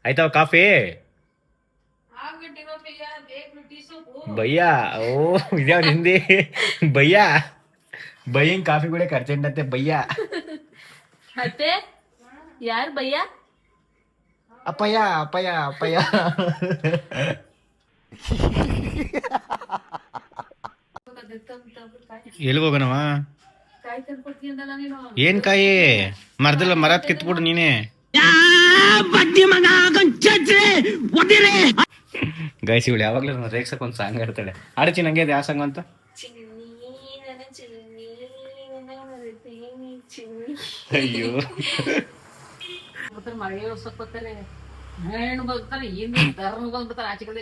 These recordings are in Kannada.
ಆಯ್ತಾವ ಕಾಫಿ ಭಯ್ಯ ಓ ಇದ್ಯಾವ್ದು ಹಿಂದಿ ಭಯ್ಯ ಬಯ್ಯಂಗ್ ಕಾಫಿ ಕೂಡ ಅರ್ಜೆಂಟ್ ಭಯ್ಯ ಮತ್ತೆ ಯಾರು ಭಯ್ಯ ಅಪ್ಪಯ್ಯ ಅಪ್ಪಯ್ಯ ಅಪ್ಪಯ್ಯ ಎಲ್ಲಿಗೆ ಹೋಗೋಣವ ಏನ್ ಕಾಯಿ ಮರದಲ್ಲ ಮರ ಕಿತ್ಬಿಡು ನೀನೆ ಗಾಯ್ಸಿ ಇವಳು ಯಾವಾಗ್ಲೂ ರೇಕ್ಸಕ್ ಒಂದ್ ಸಾಂಗ್ ಆಡ್ತಾಳೆ ಆಡಚಿ ನಂಗೆ ಯಾವ ಸಾಂಗ್ ಅಂತ ಅಯ್ಯೋ ಮಳೆ ಬರ್ತಾರೆ ಹೆಣ್ಣು ಬರ್ತಾರೆ ಏನು ಧರ್ಮ ಬಂದ್ಬಿಡ್ತಾರೆ ಆಚೆ ಕಡೆ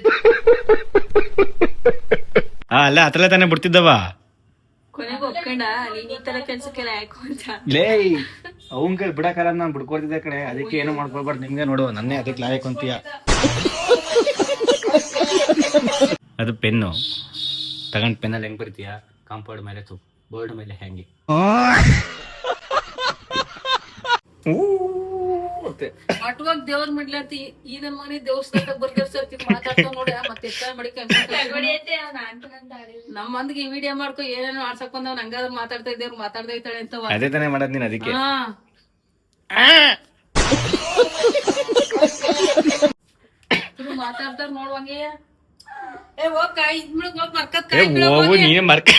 ಅಲ್ಲ ಹತ್ರಲ್ಲ ತಾನೇ ಬಿಡ್ತಿದ್ದವ ಕೊನೆಗೆ ಒಪ್ಕೊಂಡ ನೀನ್ ಈ ತರ ಕೆಲ್ಸಕ್ಕೆಲ್ಲ ಯಾಕು ಅಂತ ಲೇ ಅವನ್ ಕೈ ಬಿಡಕಲ್ಲ ನಾನು ಬಿಡ್ಕೊಡ್ತಿದ್ದೆ ಕಡೆ ಅದಕ್ಕೆ ಏನು ಮಾಡ್ಕೊಳ್ಬಾರ್ದು ನಿಮ್ಗೆ ನೋಡು ನನ್ನೇ ಅದಕ್ಕೆ ಲಾಯಕ್ ಅಂತೀಯ ಅದು ಪೆನ್ನು ತಗೊಂಡ್ ಪೆನ್ನಲ್ಲಿ ಹೆಂಗ್ ಬರ್ತೀಯ ಕಾಂಪೌಂಡ್ ಮೇಲೆ ಬೋರ್ಡ್ ಮೇಲೆ ಹೆಂಗೆ ಮಟ್ವಾಗ ದೇವ್ರ ಮಾಡ್ಲಾರ್ತಿ ಈ ನನ್ ಮನೆ ದೇವಸ್ಥಾನದಾಗ ಬರ್ತಿರ್ತಿ ಮಾತಾಡ್ತಾ ನೋಡ ಮತ್ತೆ ಎತ್ತ ಮಡಿಕ ನಮ್ಮ ಮಂದಿಗೆ ವಿಡಿಯೋ ಮಾಡ್ಕೊ ಏನೇನೋ ಆಡ್ಸಕ್ ಬಂದವ್ ಹಂಗಾದ್ರೆ ಮಾತಾಡ್ತಾ ಇದ್ದೇವ್ರು ಮಾತಾಡ್ತಾ ಇದ್ದಾಳೆ ಅಂತ ಅದೇ ತಾನೇ ಮಾಡೋದ್ ನೀನ್ ಅದಕ್ಕೆ ಮಾತಾಡ್ತಾರ ನೋಡುವಂಗೆ ಏ ಹೋಗ್ ಕಾಯಿ ಇದ್ಬಿಡಕ್ ಹೋಗ್ ಮರ್ಕತ್ ಹೋಗು ನೀನೇ ಮರ್ಕ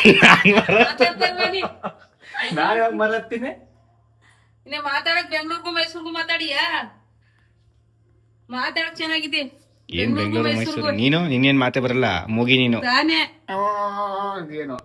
ನಾನು ಯಾವಾಗ ಮರತ್ತೀನಿ ಇನ್ನೇ ಮಾತಾಡಕ್ ಬೆಂಗ್ಳೂರ್ಗೂ ಮೈಸೂರ್ಗೂ ಮಾತಾಡಿಯಾ ಮಾತಾಡಕ್ ಚೆನ್ನಾಗಿದೆ ಏನ್ ಬೆಂಗಳೂರು ಮೈಸೂರು ನೀನು ನಿನ್ನೇನ್ ಮಾತೆ ಬರಲ್ಲ ಮೂಗಿ ನೀನು ತಾನೇ ಏನೋ